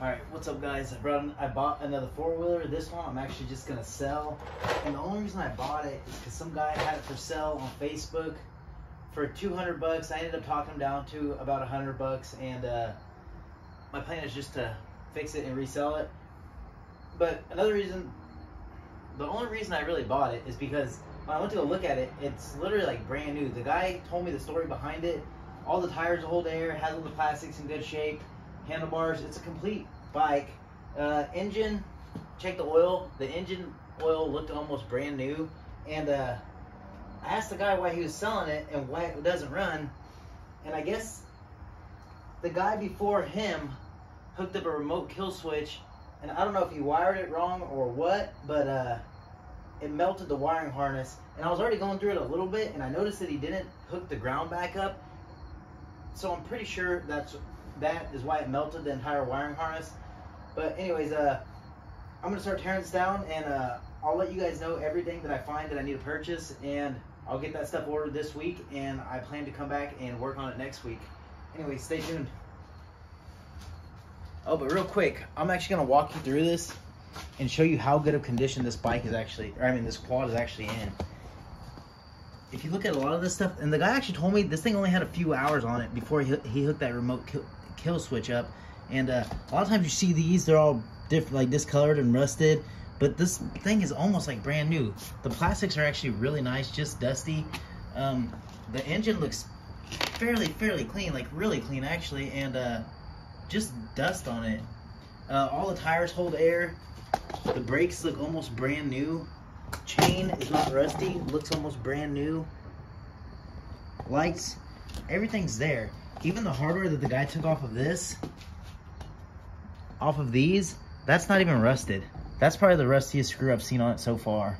Alright, what's up guys? I bought another four-wheeler. This one I'm actually just gonna sell. And the only reason I bought it is because some guy had it for sale on Facebook for 200 bucks. I ended up talking him down to about 100 bucks, and my plan is just to fix it and resell it. But the only reason I really bought it is because when I went to go look at it, it's literally like brand new. The guy told me the story behind it. All the tires hold air, has all the plastics in good shape, handlebars. It's a complete bike. Engine, check the oil. The engine oil looked almost brand new. And I asked the guy why he was selling it and why it doesn't run. And I guess the guy before him hooked up a remote kill switch. And I don't know if he wired it wrong or what, but it melted the wiring harness. And I was already going through it a little bit, and I noticed that he didn't hook the ground back up. So I'm pretty sure that is why it melted the entire wiring harness. But anyways, I'm gonna start tearing this down, and I'll let you guys know everything that I find that I need to purchase, and I'll get that stuff ordered this week, and I plan to come back and work on it next week. Anyway, stay tuned. Oh, but real quick, I'm actually gonna walk you through this and show you how good of condition this bike is actually, or I mean this quad is actually in. If you look at a lot of this stuff, and the guy actually told me this thing only had a few hours on it before he hooked that remote kill switch up. And a lot of times you see these, they're all different, like discolored and rusted, but this thing is almost like brand new. The plastics are actually really nice, just dusty. The engine looks fairly clean, like really clean actually, and just dust on it. All the tires hold air. The brakes look almost brand new. Chain is not rusty, looks almost brand new. Lights, everything's there. Even the hardware that the guy took off of these, that's not even rusted. That's probably the rustiest screw I've seen on it so far.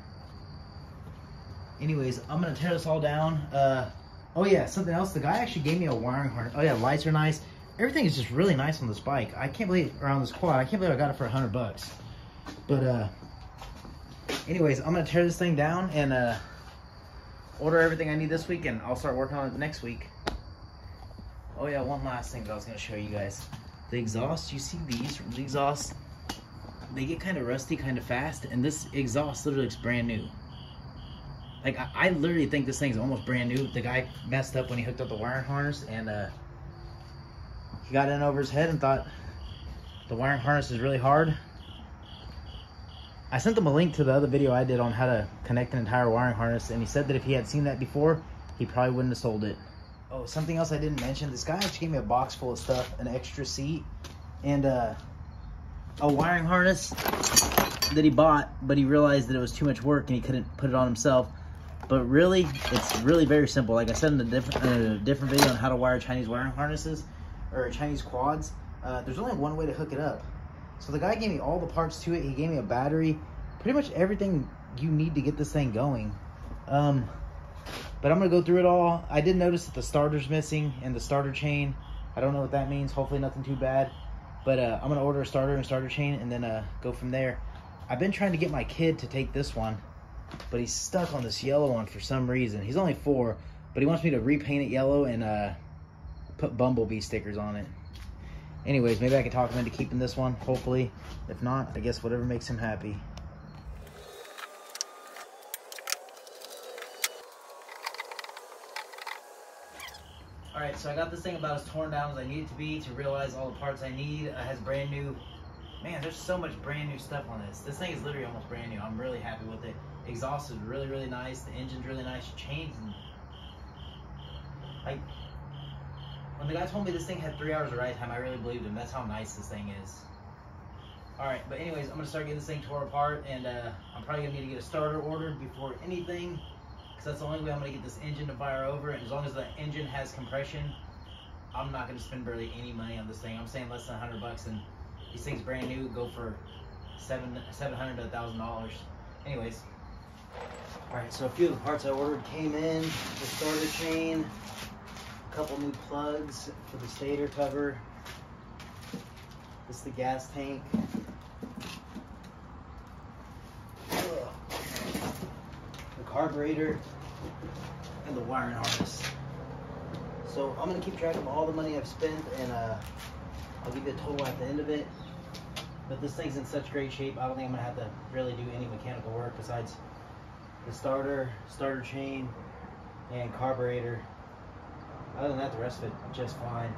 Anyways, I'm gonna tear this all down. Oh yeah, something else, the guy actually gave me a wiring harness. Oh yeah, lights are nice. Everything is just really nice on this bike. I can't believe, or on this quad, I can't believe I got it for 100 bucks. But anyways, I'm gonna tear this thing down and order everything I need this week, and I'll start working on it next week. Oh yeah, one last thing that I was gonna show you guys. The exhaust, you see these exhausts, they get kind of rusty kind of fast, and this exhaust literally looks brand new. Like I literally think this thing's almost brand new. The guy messed up when he hooked up the wiring harness, and he got in over his head and thought the wiring harness is really hard. I sent him a link to the other video I did on how to connect an entire wiring harness, and he said that if he had seen that before, he probably wouldn't have sold it. Oh, something else I didn't mention, this guy actually gave me a box full of stuff, an extra seat, and a wiring harness that he bought, but he realized that it was too much work and he couldn't put it on himself. But really, it's really very simple. Like I said in a different video on how to wire Chinese wiring harnesses, or Chinese quads, there's only one way to hook it up. So the guy gave me all the parts to it. He gave me a battery, pretty much everything you need to get this thing going. But I'm gonna go through it all. I did notice that the starter's missing and the starter chain. I don't know what that means. Hopefully nothing too bad. But I'm gonna order a starter and starter chain, and then go from there. I've been trying to get my kid to take this one, but he's stuck on this yellow one for some reason. He's only 4, but he wants me to repaint it yellow and put Bumblebee stickers on it. Anyways, maybe I can talk him into keeping this one, hopefully. If not, I guess whatever makes him happy. Alright, so I got this thing about as torn down as I need it to be to realize all the parts I need. It has brand new, man, there's so much brand new stuff on this. This thing is literally almost brand new. I'm really happy with it. Exhaust is really nice. The engine's really nice. Chains, and like, when the guy told me this thing had 3 hours of ride time, I really believed him. That's how nice this thing is. Alright, but anyways, I'm gonna start getting this thing tore apart, and I'm probably gonna need to get a starter ordered before anything, because that's the only way I'm gonna get this engine to fire over. And as long as the engine has compression, I'm not gonna spend barely any money on this thing. I'm saying less than 100 bucks, and these things brand new go for $700 to $1,000. Anyways, alright, so a few of the parts I ordered came in. The starter chain, a couple new plugs for the stator cover. This is the gas tank. The carburetor, and the wiring harness. So I'm gonna keep track of all the money I've spent, and I'll give you a total at the end of it. But this thing's in such great shape, I don't think I'm gonna have to really do any mechanical work besides the starter chain, and carburetor. Other than that, the rest of it just fine.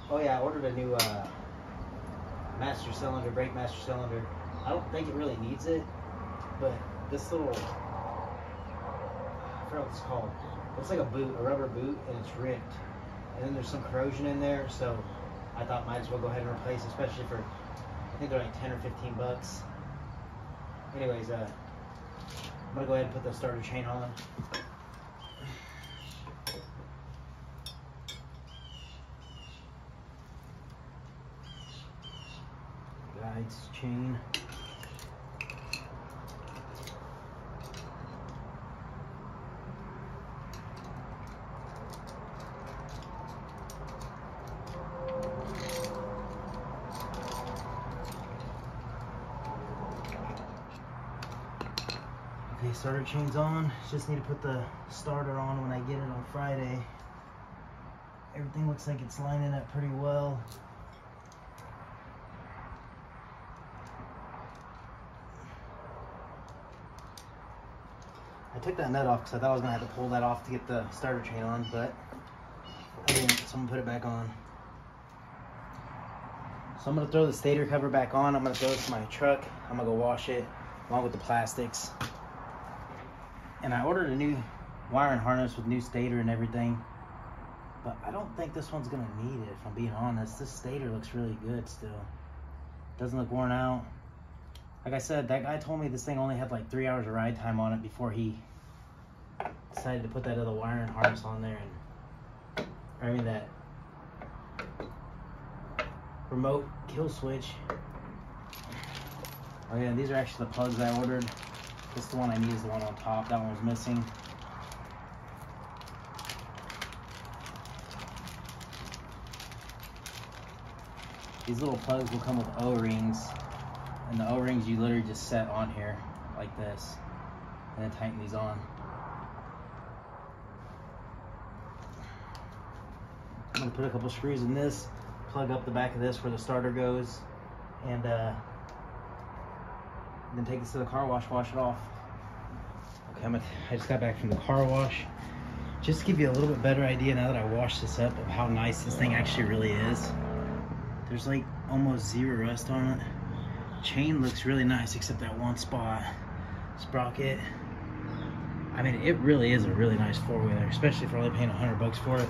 Oh yeah, I ordered a new master cylinder, brake master cylinder. I don't think it really needs it, but this little, I forgot what it's called. It's like a boot, a rubber boot, and it's ripped. And then there's some corrosion in there, so I thought might as well go ahead and replace, especially for, I think they're like 10 or 15 bucks. Anyways, I'm gonna go ahead and put the starter chain on. Guides, chain. Okay, starter chain's on. Just need to put the starter on when I get it on Friday. Everything looks like it's lining up pretty well. I took that nut off because I thought I was going to have to pull that off to get the starter chain on, but I didn't, so I'm going to put it back on. So I'm going to throw the stator cover back on. I'm going to throw this in my truck. I'm going to go wash it along with the plastics. And I ordered a new wiring harness with new stator and everything, but I don't think this one's going to need it, if I'm being honest. This stator looks really good still. Doesn't look worn out. Like I said, that guy told me this thing only had like 3 hours of ride time on it before he decided to put that other wiring harness on there, and I mean that remote kill switch. Oh yeah, these are actually the plugs I ordered. This is the one I need, is the one on top. That one was missing. These little plugs will come with O-rings, and the O-rings you literally just set on here like this, and then tighten these on. I'm gonna put a couple screws in this, plug up the back of this where the starter goes, and then take this to the car wash, wash it off. Okay, I just got back from the car wash. Just to give you a little bit better idea now that I washed this up of how nice this thing actually really is. There's like almost zero rust on it. Chain looks really nice except that one spot. Sprocket. I mean, it really is a really nice four-wheeler, especially for only paying 100 bucks for it.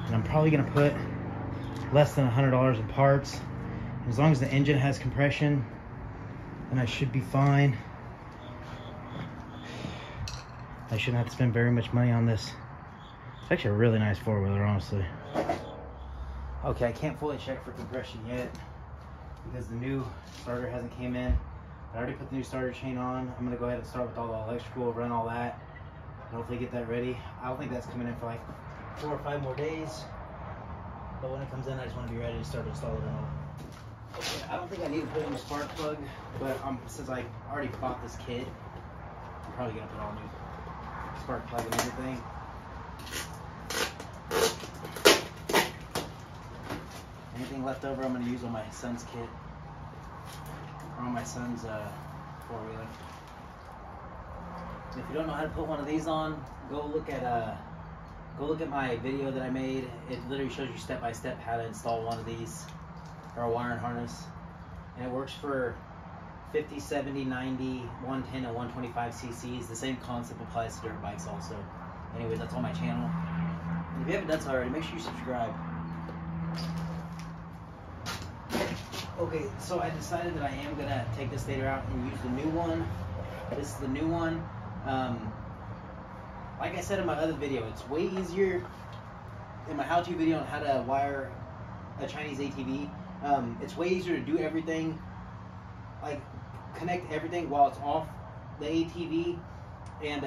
And I'm probably gonna put less than $100 in parts. As long as the engine has compression, then I should be fine. I shouldn't have to spend very much money on this. It's actually a really nice four-wheeler, honestly. Okay, I can't fully check for compression yet because the new starter hasn't came in. I already put the new starter chain on. I'm gonna go ahead and start with all the electrical, run all that, and hopefully get that ready. I don't think that's coming in for like 4 or 5 more days, but when it comes in, I just want to be ready to start installing it all. Okay, I don't think I need to put in a spark plug, but since I already bought this kit, I'm probably gonna put all new spark plug and everything. Anything left over, I'm gonna use on my son's kit, or on my son's four-wheeler. If you don't know how to put one of these on, go look at my video that I made. It literally shows you step by step how to install one of these, or a wiring harness, and it works for 50, 70, 90, 110, and 125 cc's. The same concept applies to dirt bikes also. Anyways, that's on my channel. And if you haven't done so already, make sure you subscribe. Okay, so I decided that I am gonna take this stator out and use the new one. This is the new one. Like I said in my other video, it's way easier. In my how-to video on how to wire a Chinese ATV, it's way easier to do everything, like connect everything while it's off the ATV, and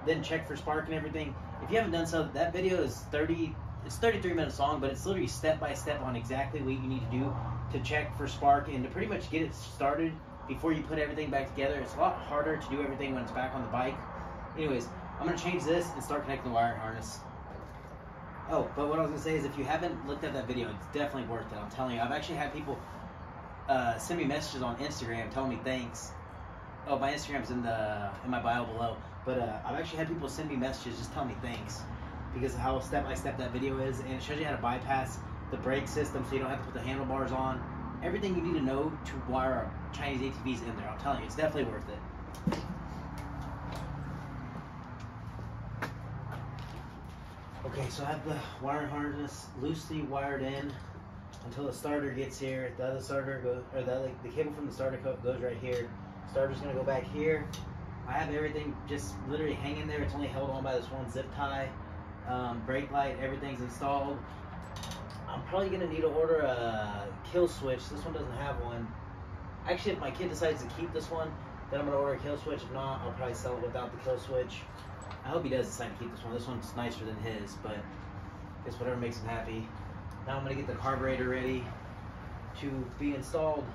then check for spark and everything. If you haven't done so, that video is 33 minutes long, but it's literally step by step on exactly what you need to do to check for spark and to pretty much get it started before you put everything back together. It's a lot harder to do everything when it's back on the bike. Anyways, I'm gonna change this and start connecting the wiring harness. Oh, but what I was gonna say is if you haven't looked at that video, it's definitely worth it. I'm telling you, I've actually had people send me messages on Instagram telling me thanks. Oh, my Instagram's in my bio below. But I've actually had people send me messages just telling me thanks because of how step by step that video is, and it shows you how to bypass the brake system so you don't have to put the handlebars on. Everything you need to know to wire Chinese ATVs in there. I'm telling you, it's definitely worth it. Okay, so I have the wiring harness loosely wired in until the starter gets here. The other starter goes, or the cable from the starter goes right here. Starter's gonna go back here. I have everything just literally hanging there. It's only held on by this one zip tie. Brake light, everything's installed. I'm probably gonna need to order a kill switch. This one doesn't have one. Actually, if my kid decides to keep this one, then I'm gonna order a kill switch. If not, I'll probably sell it without the kill switch. I hope he does decide to keep this one. This one's nicer than his, but I guess whatever makes him happy. Now I'm gonna get the carburetor ready to be installed.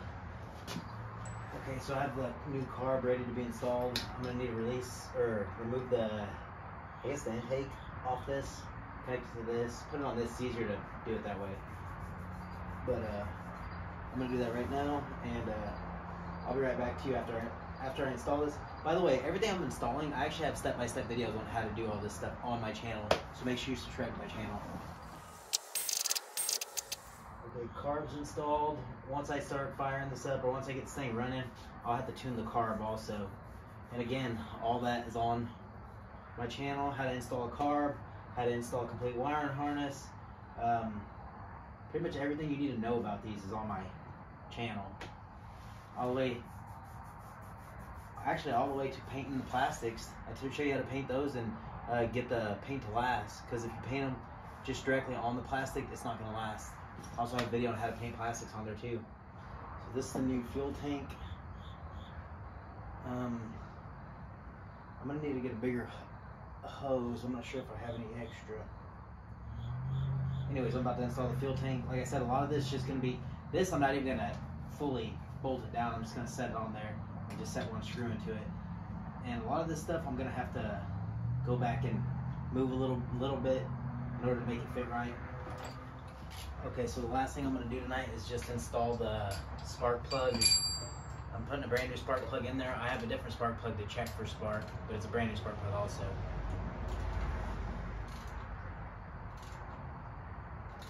Okay, so I have the new carb ready to be installed. I'm gonna need to remove the, I guess the intake off this, connect it to this, put it on this. It's easier to do it that way. But I'm gonna do that right now, and I'll be right back to you after I install this. By the way, everything I'm installing, I actually have step-by-step videos on how to do all this stuff on my channel, so make sure you subscribe to my channel. Okay, carb's installed. Once I start firing this up, or once I get this thing running, I'll have to tune the carb also. And again, all that is on my channel, how to install a carb, how to install a complete wiring harness. Pretty much everything you need to know about these is on my channel. All the way to painting the plastics. I show you how to paint those and get the paint to last, because if you paint them just directly on the plastic, it's not going to last. I also have a video on how to paint plastics on there too. So this is the new fuel tank. I'm going to need to get a bigger hose. I'm not sure if I have any extra. Anyways, I'm about to install the fuel tank. Like I said, a lot of this is just going to be, this I'm not even going to fully bolt it down. I'm just going to set it on there and just set one screw into it. And a lot of this stuff I'm going to have to go back and move a little bit in order to make it fit right. Okay, so the last thing I'm going to do tonight is just install the spark plug. I'm putting a brand new spark plug in there. I have a different spark plug to check for spark, but it's a brand new spark plug also.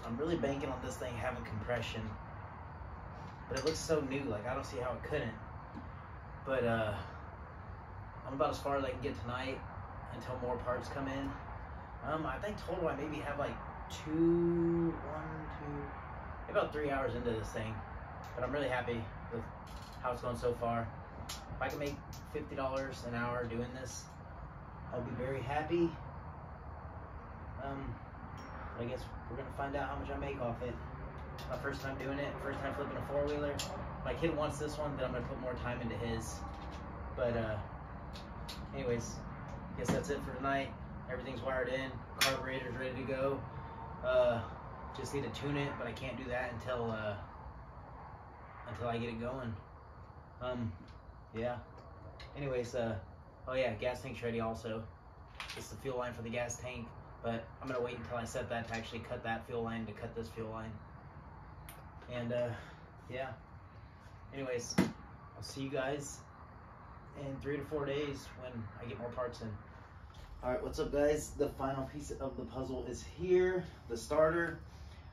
I'm really banking on this thing having compression, but it looks so new, like I don't see how it couldn't. But I'm about as far as I can get tonight until more parts come in. I think total I maybe have like about 3 hours into this thing, but I'm really happy with how it's going so far. If I can make $50 an hour doing this, I'll be very happy. I guess we're gonna find out how much I make off it. My first time doing it, first time flipping a four-wheeler. My kid wants this one, then I'm gonna put more time into his. But anyways, I guess that's it for tonight. Everything's wired in, carburetor's ready to go. Just need to tune it, but I can't do that until I get it going. Yeah. Anyways, oh yeah, gas tank's ready also. This is the fuel line for the gas tank, but I'm gonna wait until I set that to actually cut that fuel line to cut this fuel line. And yeah. Anyways, I'll see you guys in 3 to 4 days when I get more parts in. Alright, what's up guys? The final piece of the puzzle is here, the starter.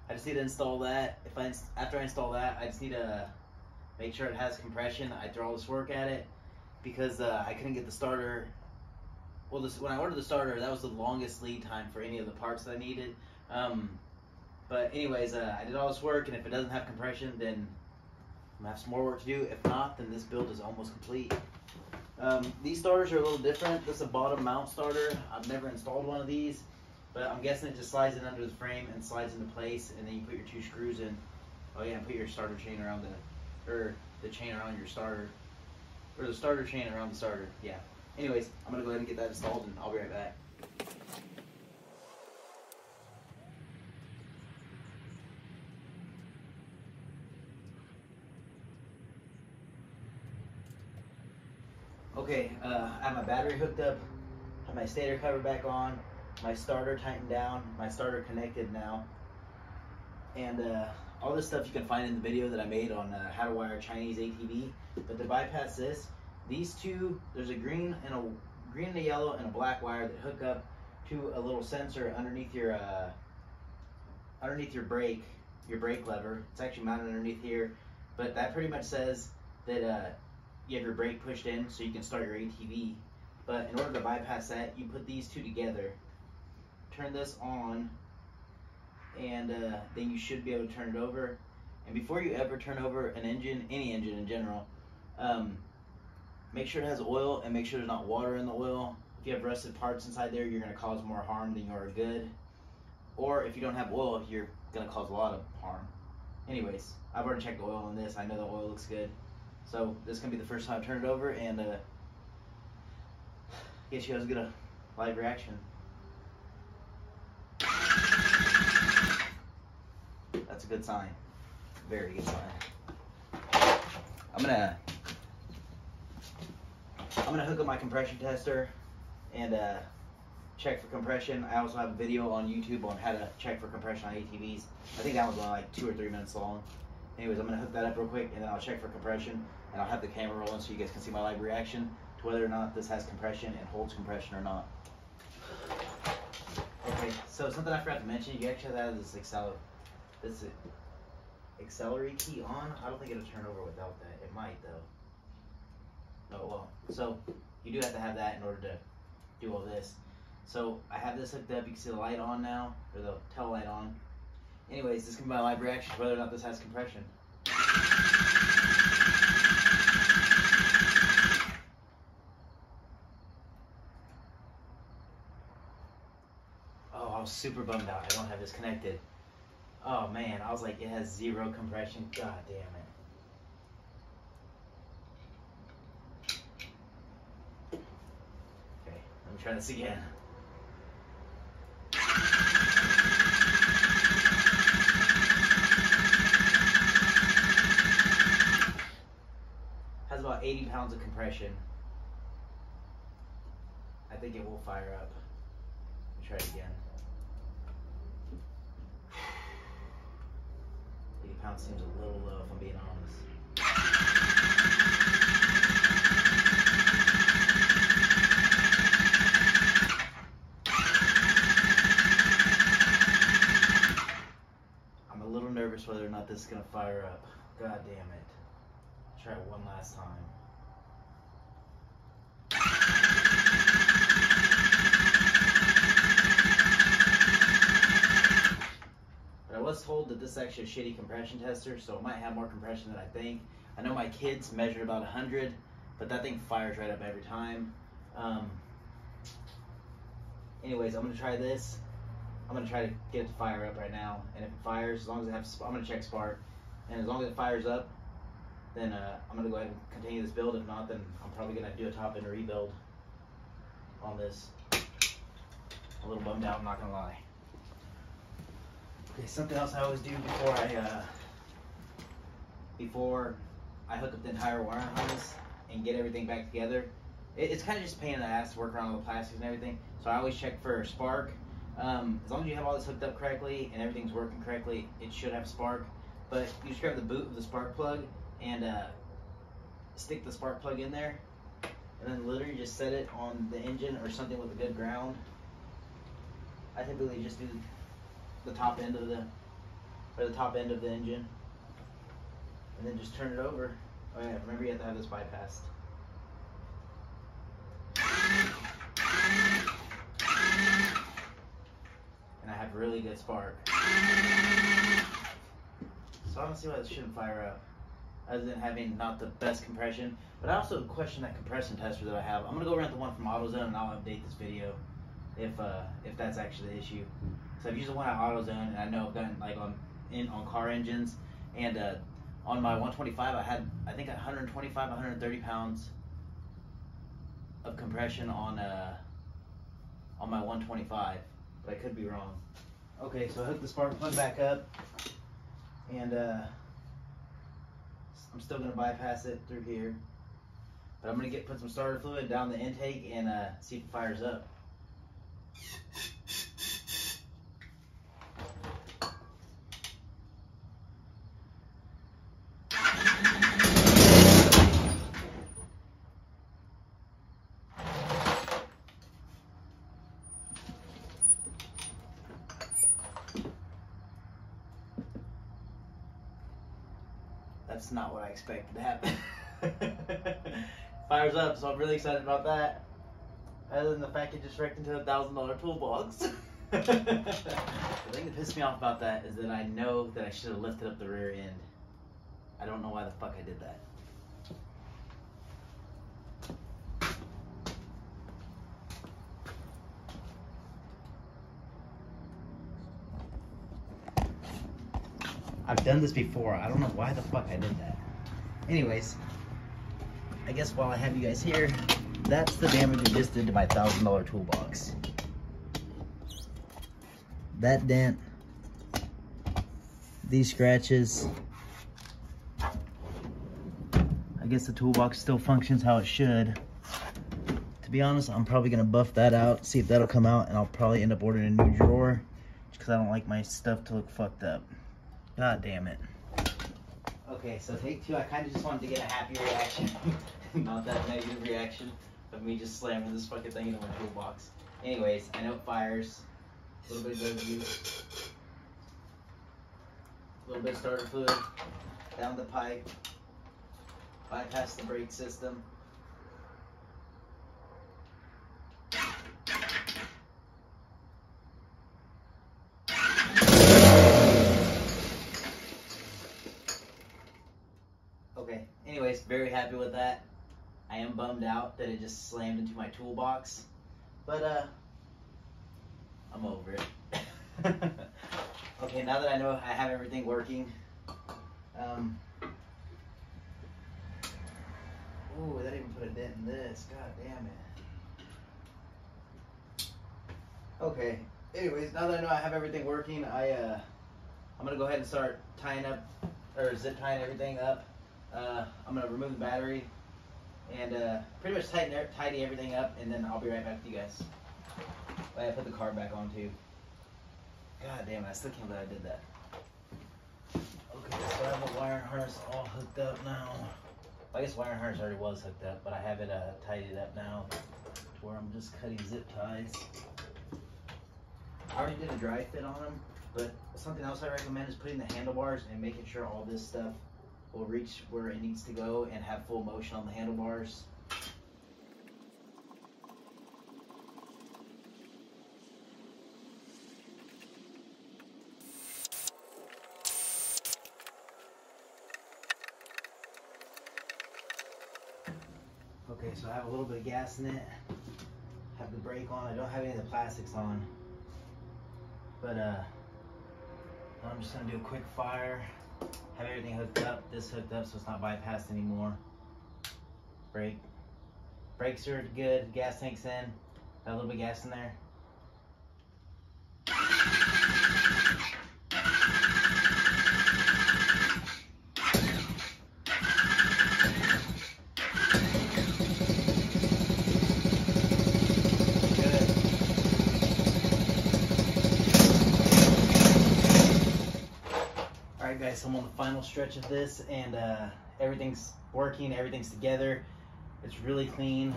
I just need to install that. After I install that, I just need to make sure it has compression. I throw all this work at it because I couldn't get the starter. Well, when I ordered the starter, that was the longest lead time for any of the parts that I needed. But anyways, I did all this work, and if it doesn't have compression, then I'm gonna have some more work to do. If not, then this build is almost complete. These starters are a little different. This is a bottom mount starter. I've never installed one of these, but I'm guessing it just slides in under the frame and slides into place, and then you put your 2 screws in. Oh yeah, and put your starter chain around the chain around your starter, or the starter chain around the starter. Yeah. Anyways, I'm gonna go ahead and get that installed, and I'll be right back. Okay, I have my battery hooked up, have my stator cover back on, my starter tightened down, my starter connected now, and all this stuff you can find in the video that I made on how to wire Chinese ATV. But to bypass this, these two, there's a green and a yellow and a black wire that hook up to a little sensor underneath your brake lever. It's actually mounted underneath here, but that pretty much says that you have your brake pushed in so you can start your ATV. But in order to bypass that, you put these two together, turn this on, and then you should be able to turn it over. And before you ever turn over an engine, any engine in general, make sure it has oil and make sure there's not water in the oil. If you have rusted parts inside there, you're going to cause more harm than you are good. Or if you don't have oil, you're going to cause a lot of harm. Anyways, I've already checked the oil on this. I know the oil looks good. So this is going to be the first time I turn it over, and get you guys to get a live reaction. That's a good sign. Very good sign. I'm gonna hook up my compression tester and check for compression. I also have a video on YouTube on how to check for compression on ATVs. I think that was only like 2 or 3 minutes long. Anyways, I'm gonna hook that up real quick and then I'll check for compression, and I'll have the camera rolling so you guys can see my live reaction to whether or not this has compression and holds compression or not. Okay, so something I forgot to mention, you actually have this accelerate key on. I don't think it'll turn over without that. It might though. Oh well. So you do have to have that in order to do all this. So I have this hooked up. You can see the light on now, or the tail light on. Anyways, this is gonna be my live reaction to whether or not this has compression. Oh, I was super bummed out. I don't have this connected. Oh man, I was like, it has 0 compression. God damn it. Okay, let me try this again. Has about 80 pounds of compression. I think it will fire up. Let me try it again. 80 pounds seems a little low if I'm being honest. I'm a little nervous whether or not this is going to fire up. God damn it. Try it one last time. But I was told that this is actually a shitty compression tester, so it might have more compression than I think. I know my kids measured about 100, but that thing fires right up every time. Anyways, I'm gonna try this. I'm gonna try to get it to fire up right now, and if it fires, as long as it has, I'm gonna check spark, and as long as it fires up, then I'm gonna go ahead and continue this build. If not, then I'm probably gonna do a top end rebuild on this. A little bummed out, I'm not gonna lie. Okay, something else I always do before I hook up the entire wiring harness and get everything back together. It's kind of just a pain in the ass to work around all the plastics and everything. So I always check for spark. As long as you have all this hooked up correctly and everything's working correctly, it should have spark. But you just grab the boot of the spark plug and stick the spark plug in there, and then literally just set it on the engine or something with a good ground. I typically just do the top end of the engine, and then just turn it over. Oh yeah, remember you have to have this bypassed. And I have really good spark. So I don't see why this shouldn't fire up, other than having not the best compression. But I also question that compression tester that I have. I'm gonna go around the one from AutoZone and I'll update this video if that's actually the issue. So I've used the one at AutoZone, and I know I've gotten like on car engines, and on my 125 I had, I think, 125, 130 pounds of compression on my 125, but I could be wrong. Okay, so I hooked the spark plug back up, and I'm still gonna bypass it through here, but I'm gonna put some starter fluid down the intake and see if it fires up. That's not what I expected to happen. Fires up, so I'm really excited about that. Other than the fact it just wrecked into a $1,000 toolbox. The thing that pissed me off about that is that I know that I should have lifted up the rear end. I don't know why the fuck I did that. I've done this before. I don't know why the fuck I did that. Anyways, I guess while I have you guys here, that's the damage it just did to my $1,000 toolbox. That dent, these scratches. I guess the toolbox still functions how it should. To be honest, I'm probably gonna buff that out, see if that'll come out, and I'll probably end up ordering a new drawer just because I don't like my stuff to look fucked up. God damn it. Okay, so take two. I kind of just wanted to get a happy reaction, not that negative reaction of me just slamming this fucking thing into my toolbox. Anyways, I know it fires. A little bit of residue. A little bit of starter fluid down the pipe. Bypass the brake system. Okay, anyways, very happy with that. I am bummed out that it just slammed into my toolbox, but I'm over it. Okay, now that I know I have everything working, ooh, that even put a dent in this. God damn it. Okay, anyways, now that I know I have everything working, I'm gonna go ahead and start tying up, or zip tying everything up. I'm gonna remove the battery and pretty much tidy everything up, and then I'll be right back with you guys. I put the car back on too. God damn it, I still can't believe I did that. Okay, so I have the wire harness all hooked up now. I guess wire harness already was hooked up, but I have it tidied up now to where I'm just cutting zip ties. I already did a dry fit on them, but something else I recommend is putting the handlebars and making sure all this stuff will reach where it needs to go and have full motion on the handlebars. Okay, so I have a little bit of gas in it, have the brake on. I don't have any of the plastics on, but I'm just gonna do a quick fire, have everything hooked up, this hooked up so it's not bypassed anymore. Brakes are good, gas tank's in, got a little bit of gas in there. Alright guys, so I'm on the final stretch of this, and everything's working, everything's together. It's really clean.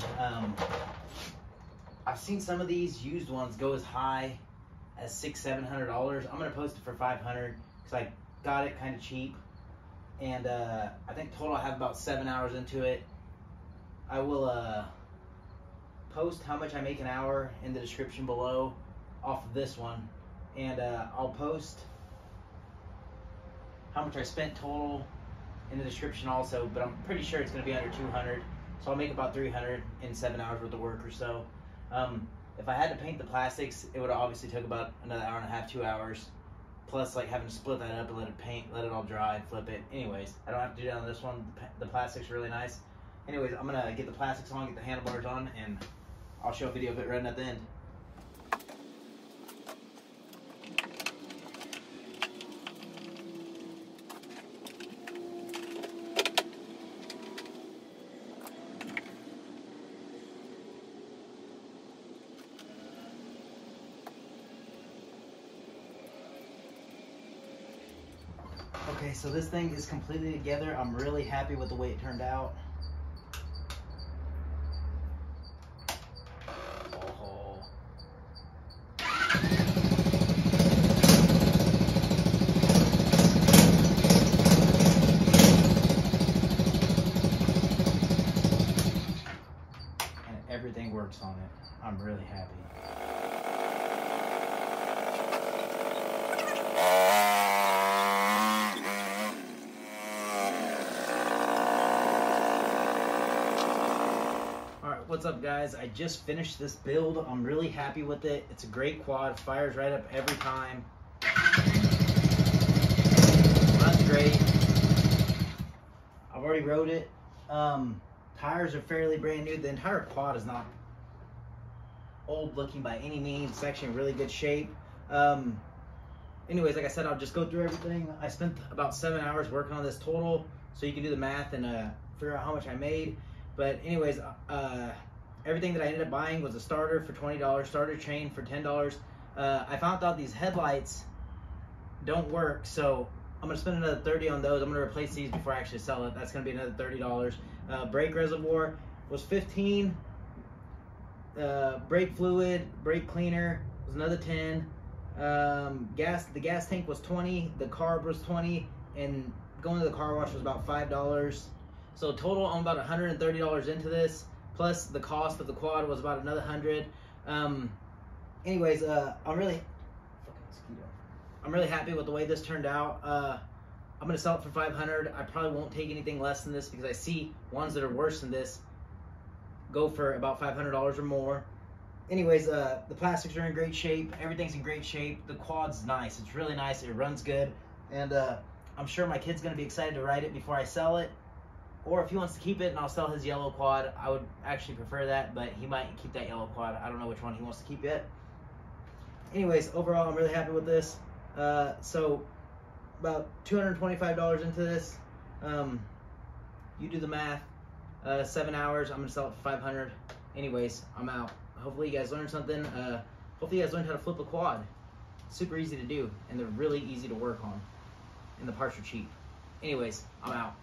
I've seen some of these used ones go as high as $600-700. I'm gonna post it for $500 because I got it kind of cheap, and I think total I have about 7 hours into it. I will post how much I make an hour in the description below off of this one, and I'll post how much I spent total in the description also, but I'm pretty sure it's going to be under 200, so I'll make about 300 in 7 hours worth of work or so. If I had to paint the plastics, it would have obviously took about another hour and a half, 2 hours, plus like having to split that up and let it paint, let it all dry, flip it. Anyways, I don't have to do that on this one. The plastic's really nice. Anyways, I'm gonna get the plastics on, get the handlebars on, and I'll show a video of it running at the end. Okay, so this thing is completely together. I'm really happy with the way it turned out. Oh. works on it. I'm really happy. What's up, guys? I just finished this build. I'm really happy with it. It's a great quad. Fires right up every time. Runs great. I've already rode it. Tires are fairly brand new. The entire quad is not old looking by any means. It's actually in really good shape. Anyways, like I said, I'll just go through everything. I spent about 7 hours working on this total, so you can do the math and figure out how much I made. But anyways, everything that I ended up buying was a starter for $20, starter chain for $10. I found out these headlights don't work, so I'm gonna spend another $30 on those. I'm gonna replace these before I actually sell it. That's gonna be another $30. Brake reservoir was $15. Brake fluid, brake cleaner was another $10. The gas tank was $20. The carb was $20, and going to the car wash was about $5. So total, I'm about $130 into this, plus the cost of the quad was about another $100. Anyways, I'm really happy with the way this turned out. I'm gonna sell it for $500. I probably won't take anything less than this because I see ones that are worse than this go for about $500 or more. Anyways, the plastics are in great shape. Everything's in great shape. The quad's nice. It's really nice. It runs good, and I'm sure my kid's gonna be excited to ride it before I sell it. Or if he wants to keep it and I'll sell his yellow quad, I would actually prefer that, but he might keep that yellow quad. I don't know which one he wants to keep yet. Anyways, overall, I'm really happy with this. So about $225 into this. You do the math. 7 hours, I'm gonna sell it for $500. Anyways, I'm out. Hopefully you guys learned something. Hopefully you guys learned how to flip a quad. Super easy to do, and they're really easy to work on. And the parts are cheap. Anyways, I'm out.